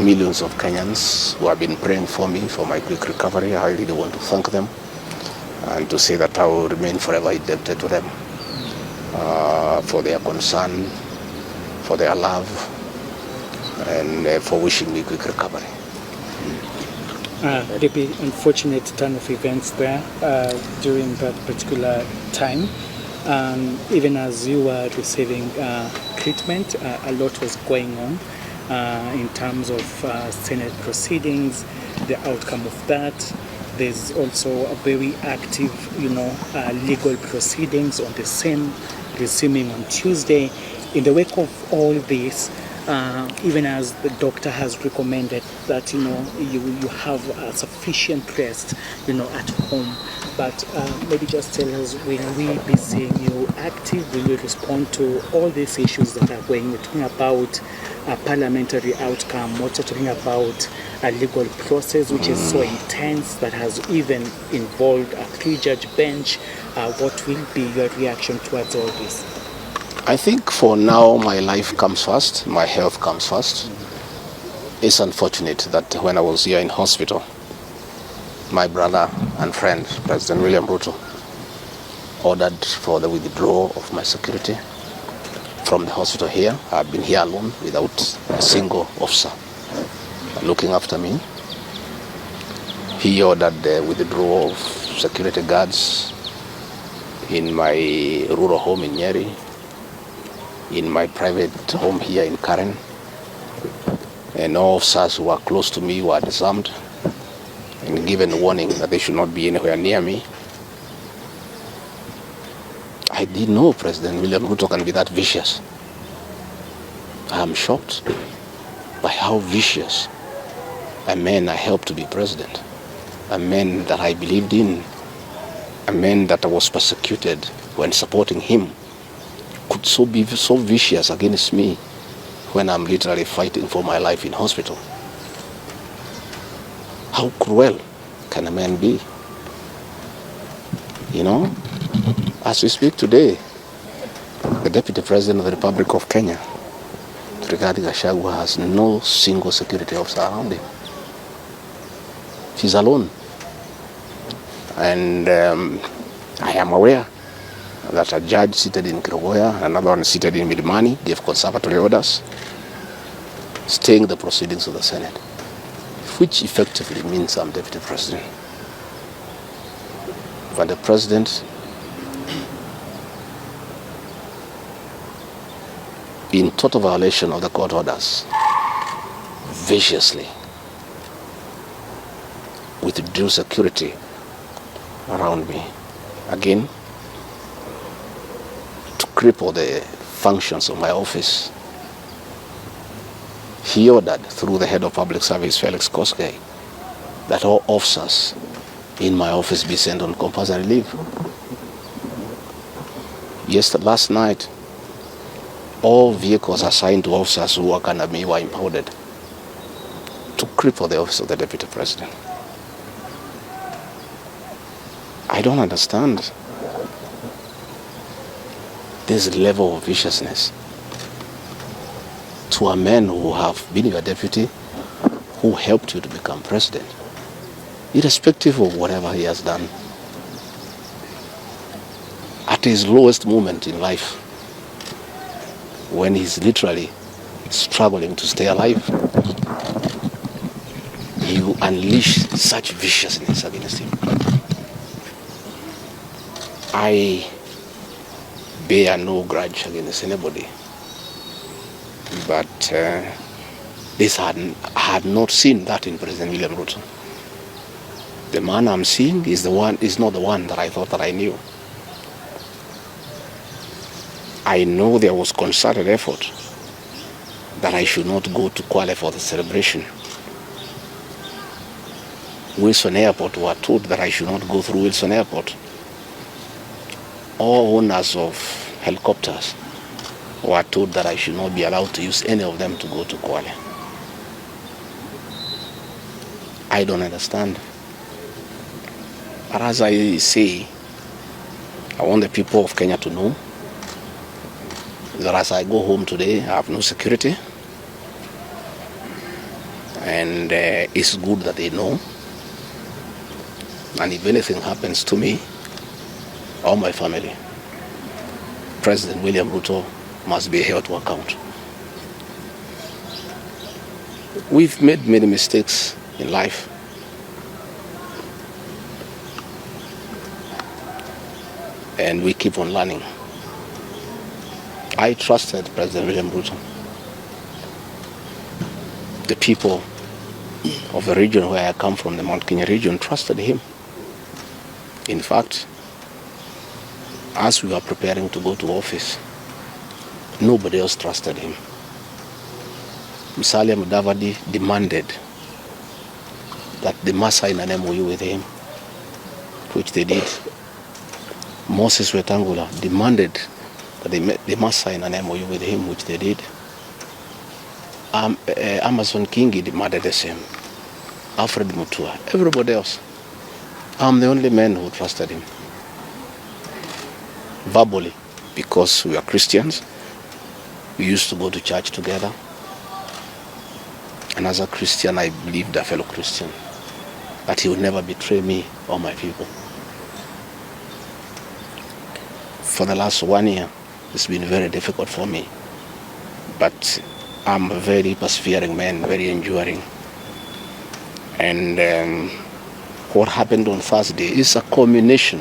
millions of Kenyans who have been praying for me for my quick recovery. I really want to thank them and to say that I will remain forever indebted to them for their concern, for their love, and for wishing me quick recovery. The unfortunate turn of events there during that particular time. Even as you were receiving treatment, a lot was going on in terms of Senate proceedings, the outcome of that. There's also a very active, legal proceedings on the same, resuming on Tuesday. In the wake of all this, even as the doctor has recommended that you have sufficient rest at home, but maybe just tell us, will we be seeing you active? Will you respond to all these issues that are going? We're talking about a parliamentary outcome, we're talking about a legal process which is so intense that has even involved a 3-judge bench. What will be your reaction towards all this? I think for now my life comes first, my health comes first. It's unfortunate that when I was here in hospital, my brother and friend, President William Ruto, ordered for the withdrawal of my security from the hospital here. I've been here alone without a single officer looking after me. He ordered the withdrawal of security guards in my rural home in Nyeri, in my private home here in Karen, and all officers who are close to me were disarmed and given warning that they should not be anywhere near me. I didn't know President William Ruto can be that vicious. I am shocked by how vicious a man I helped to be president, a man that I believed in, a man that I was persecuted when supporting him, could be so vicious against me when I'm literally fighting for my life in hospital. How cruel can a man be? As we speak today, the Deputy President of the Republic of Kenya, Rigathi Gachagua, has no single security officer around him. He's alone. And I am aware that a judge seated in Kirogoya and another one seated in Milimani gave conservatory orders staying the proceedings of the Senate, which effectively means I'm Deputy President. But the President, in total violation of the court orders, viciously withdrew security around me. Again, to cripple the functions of my office. He ordered through the head of public service, Felix Koskei, that all officers in my office be sent on compulsory leave. Last night, all vehicles assigned to officers who work under me were impounded to cripple the office of the Deputy President. I don't understand this level of viciousness to a man who have been your deputy, who helped you to become president, irrespective of whatever he has done. At his lowest moment in life, when he's literally struggling to stay alive, you unleash such viciousness against him. I bear no grudge against anybody, but I had not seen that in President William Ruto. The man I'm seeing is not the one that I thought that I knew. I know there was concerted effort that I should not go to Kwale for the celebration. Wilson Airport were told that I should not go through Wilson Airport. All owners of helicopters were told that I should not be allowed to use any of them to go to Kwale. I don't understand. But as I say, I want the people of Kenya to know that as I go home today, I have no security. And it's good that they know. And if anything happens to me or my family, President William Ruto must be held to account. We've made many mistakes in life. And we keep on learning. I trusted President William Ruto. The people of the region where I come from, the Mount Kenya region, trusted him. In fact, as we were preparing to go to office, nobody else trusted him. Musalia Mudavadi demanded that they must sign an MOU with him, which they did. Moses Wetangula demanded that they must sign an MOU with him, which they did. Amazon Kingi demanded the same. Alfred Mutua, everybody else. I'm the only man who trusted him. Verbally, because we are Christians. We used to go to church together. And as a Christian, I believed a fellow Christian that he would never betray me or my people. For the last 1 year, it's been very difficult for me. But I'm a very persevering man, very enduring. And what happened on Thursday is a culmination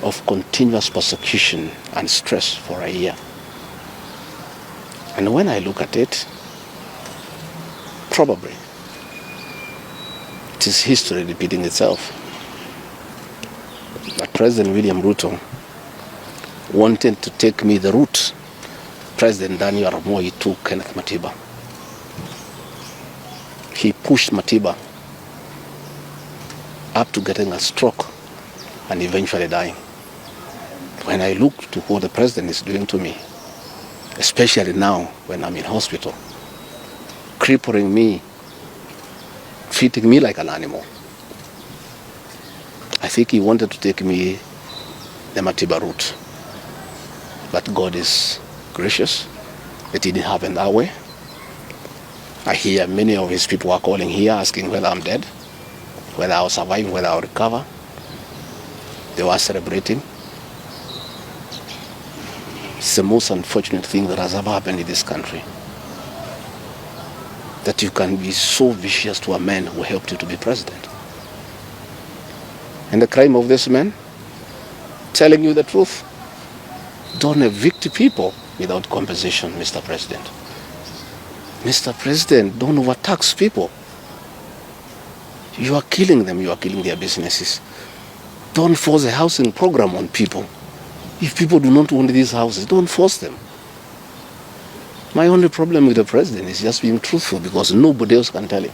of continuous persecution and stress for a year. And when I look at it, probably it is history repeating itself. That President William Ruto wanted to take me the route President Daniel Arap Moi took Kenneth Matiba. He pushed Matiba up to getting a stroke and eventually dying. When I look to what the president is doing to me, especially now when I'm in hospital, crippling me, treating me like an animal, I think he wanted to take me the Matiba route. But God is gracious. It didn't happen that way. I hear many of his people are calling here asking whether I'm dead, whether I'll survive, whether I'll recover. They were celebrating. It's the most unfortunate thing that has ever happened in this country. That you can be so vicious to a man who helped you to be president. And the crime of this man, telling you the truth. Don't evict people without compensation, Mr. President. Mr. President, don't overtax people. You are killing them, you are killing their businesses. Don't force a housing program on people. If people do not want these houses, don't force them. My only problem with the president is just being truthful, because nobody else can tell him.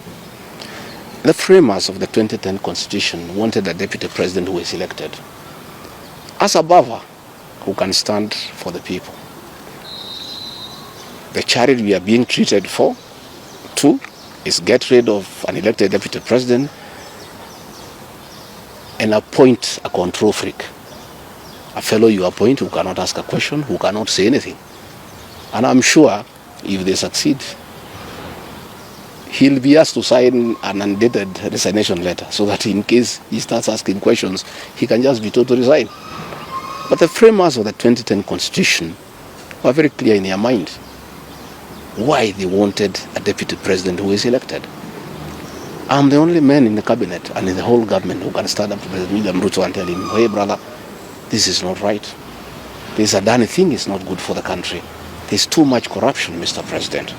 The framers of the 2010 Constitution wanted a deputy president who is elected as a buffer who can stand for the people. The charity we are being treated for, too, is get rid of an elected deputy president and appoint a control freak. A fellow you appoint who cannot ask a question, who cannot say anything. And I'm sure if they succeed, he'll be asked to sign an undated resignation letter so that in case he starts asking questions, he can just be told to resign. But the framers of the 2010 Constitution were very clear in their mind why they wanted a deputy president who is elected. I'm the only man in the cabinet and in the whole government who can stand up to President William Ruto and tell him, hey brother, this is not right. This Adani thing is not good for the country. There's too much corruption, Mr. President.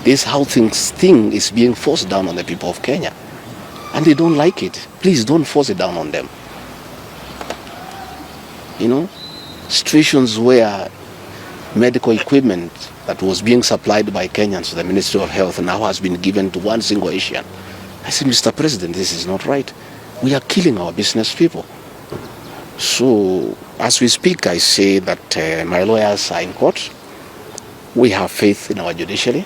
This how thing is being forced down on the people of Kenya. And they don't like it. Please don't force it down on them. You know, situations where medical equipment that was being supplied by Kenyans to the Ministry of Health now has been given to one single Asian. I said, Mr. President, this is not right. We are killing our business people. So, as we speak, I say that my lawyers are in court. We have faith in our judiciary.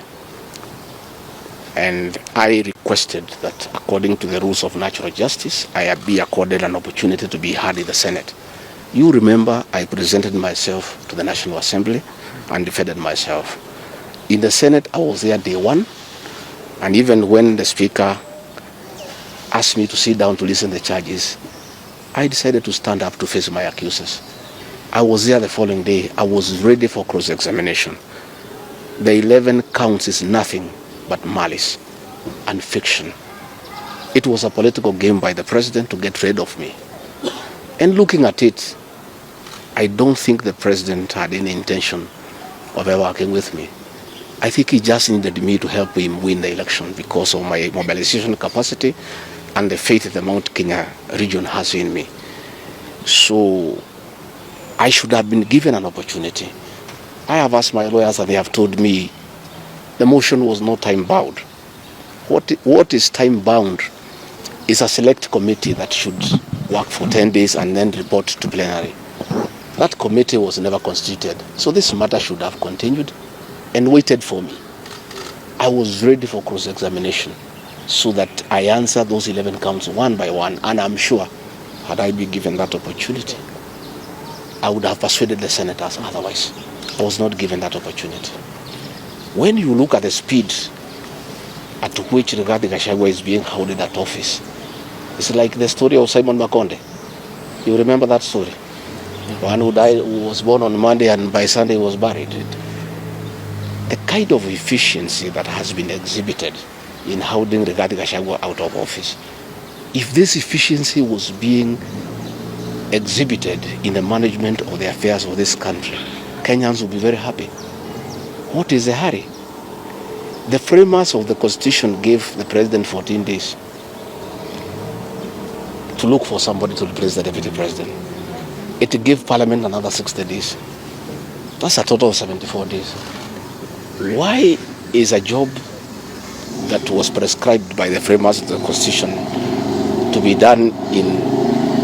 And I requested that according to the rules of natural justice, I be accorded an opportunity to be heard in the Senate. You remember I presented myself to the National Assembly and defended myself. In the Senate, I was there day one. And even when the speaker asked me to sit down to listen to the charges, I decided to stand up to face my accusers. I was there the following day. I was ready for cross-examination. The 11 counts is nothing but malice and fiction. It was a political game by the president to get rid of me. And looking at it, I don't think the president had any intention of ever working with me. I think he just needed me to help him win the election because of my mobilization capacity and the faith that the Mount Kenya region has in me. So I should have been given an opportunity. I have asked my lawyers and they have told me the motion was not time-bound. What is time-bound is a select committee that should work for 10 days and then report to plenary. That committee was never constituted. So this matter should have continued and waited for me. I was ready for cross-examination so that I answer those 11 counts one by one, and I'm sure had I been given that opportunity, I would have persuaded the senators otherwise. I was not given that opportunity. When you look at the speed at which Rigathi Gachagua is being held at office, it's like the story of Simon Makonde. You remember that story? One who died, who was born on Monday and by Sunday was buried. The kind of efficiency that has been exhibited in holding Rigathi Gachagua out of office, if this efficiency was being exhibited in the management of the affairs of this country, Kenyans will be very happy. What is the hurry? The framers of the Constitution gave the president 14 days to look for somebody to replace the deputy president. It gave Parliament another 60 days. That's a total of 74 days. Why is a job that was prescribed by the framers of the Constitution to be done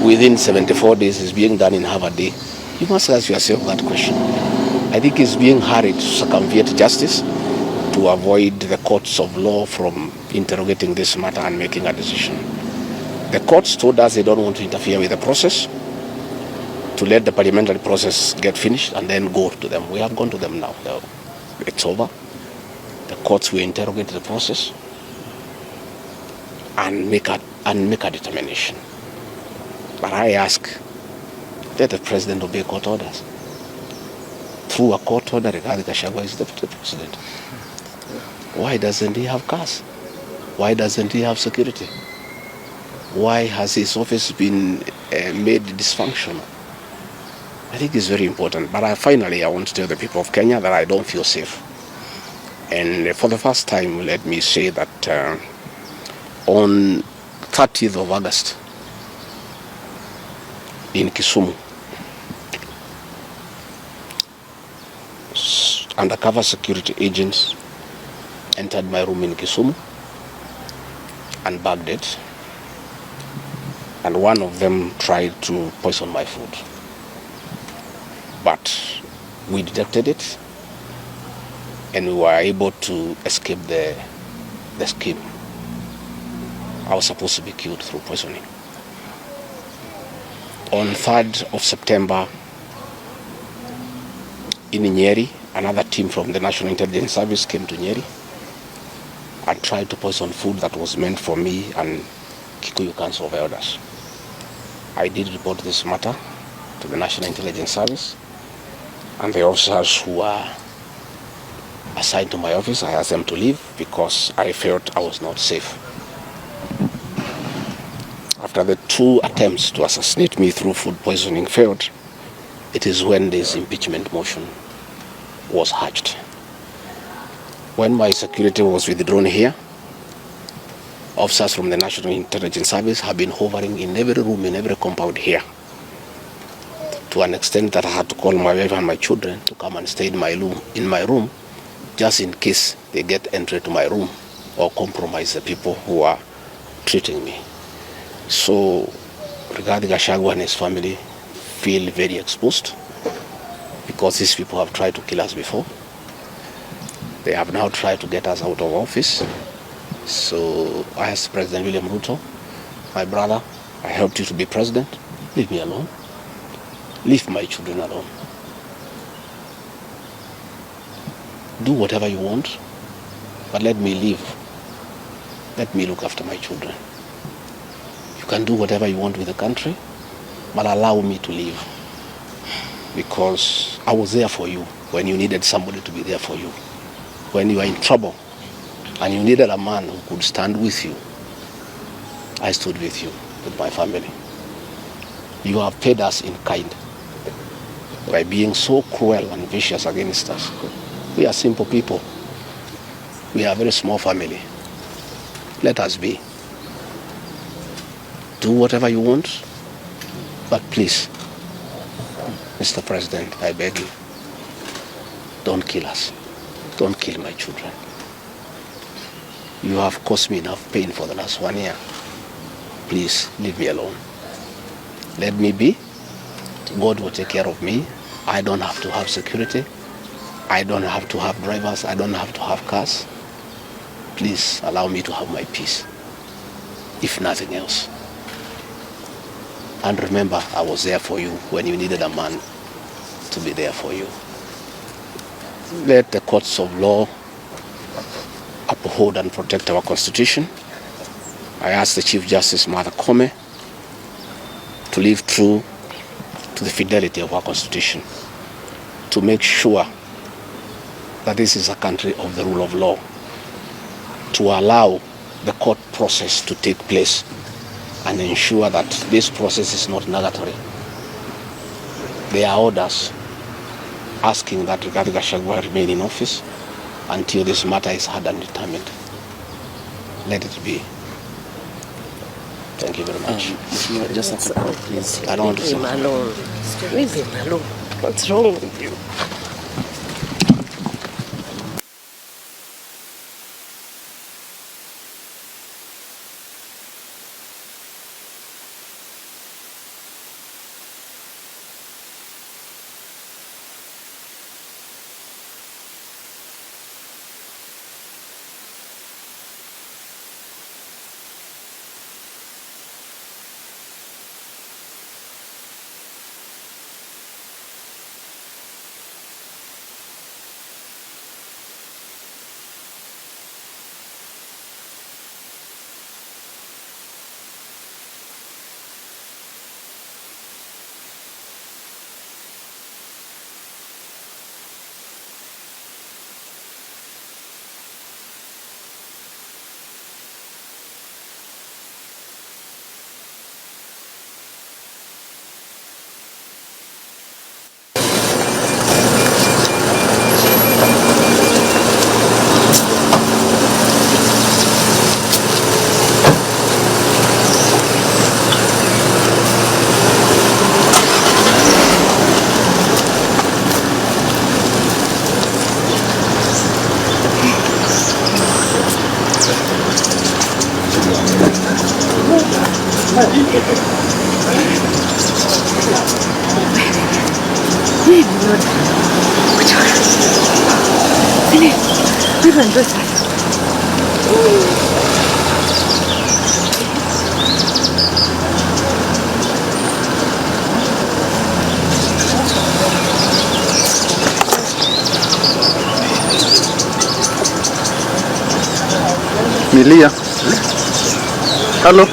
within 74 days is being done in half a day? You must ask yourself that question. I think it's being hurried to circumvent justice to avoid the courts of law from interrogating this matter and making a decision. The courts told us they don't want to interfere with the process, to let the parliamentary process get finished and then go to them. We have gone to them now. It's over. The courts will interrogate the process and make a determination. But I ask that the president obey court orders. Through a court order, Rigathi Gachagua is deputy president. Why doesn't he have cars? Why doesn't he have security? Why has his office been made dysfunctional? I think it's very important. But finally, I want to tell the people of Kenya that I don't feel safe. And for the first time, let me say that on 30th of August in Kisumu, undercover security agents entered my room in Kisumu and bagged it. And one of them tried to poison my food. But we detected it and we were able to escape the scheme. I was supposed to be killed through poisoning. On 3rd of September in Nyeri, another team from the National Intelligence Service came to Nyeri and tried to poison food that was meant for me and Kikuyu Council of Elders. I did report this matter to the National Intelligence Service, and the officers who were assigned to my office, I asked them to leave because I felt I was not safe. After the 2 attempts to assassinate me through food poisoning failed, it is when this impeachment motion was hatched. When my security was withdrawn here, officers from the National Intelligence Service have been hovering in every room, in every compound here, to an extent that I had to call my wife and my children to come and stay in my room, just in case they get entry to my room or compromise the people who are treating me. So Rigathi Gachagua and his family feel very exposed because these people have tried to kill us before. They have now tried to get us out of office. So I asked President William Ruto, my brother, I helped you to be president, leave me alone. Leave my children alone. Do whatever you want, but let me live let me look after my children. You can do whatever you want with the country, but allow me to live. Because I was there for you when you needed somebody to be there for you. When you are in trouble and you needed a man who could stand with you, I stood with you, with my family. You have paid us in kind by being so cruel and vicious against us. We are simple people. We are a very small family. Let us be. Do whatever you want, but please, Mr. President, I beg you, don't kill us. Don't kill my children. You have caused me enough pain for the last 1 year. Please, leave me alone. Let me be. God will take care of me. I don't have to have security. I don't have to have drivers. I don't have to have cars. Please allow me to have my peace, if nothing else. And remember, I was there for you when you needed a man to be there for you. Let the courts of law uphold and protect our Constitution. I ask the Chief Justice, Martha Koome, to live true to the fidelity of our Constitution, to make sure that this is a country of the rule of law, to allow the court process to take place and ensure that this process is not nugatory. There are orders asking that Gachagua remain in office until this matter is heard and determined. Let it be. Thank you very much. Just a couple, please. I don't want to Leave him alone. Leave him alone. What's wrong with you? Milia. Hello.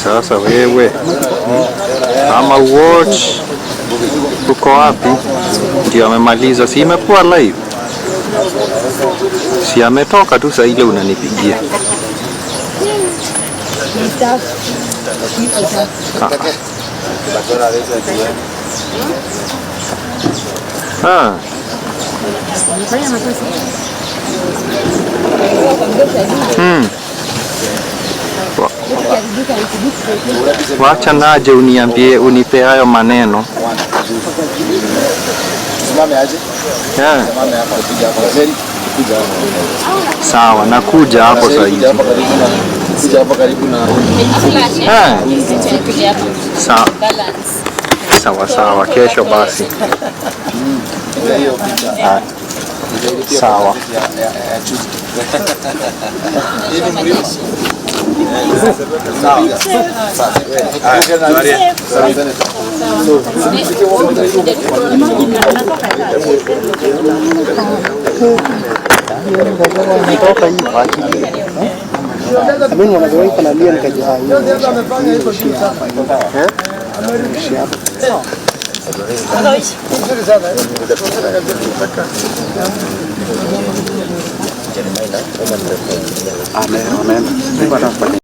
Sasa wewe kama watch uko wapi? Ndio amemaliza, si imekuwa live, si ametoka tu saa ile unanipigia. Wacha naje uniambie, unipe hayo maneno. Sawa, nakuja hapo sasa hivi. Sawa, kesho basi. Sawa. Mimi wanaweza kuniambia nikaja Amen.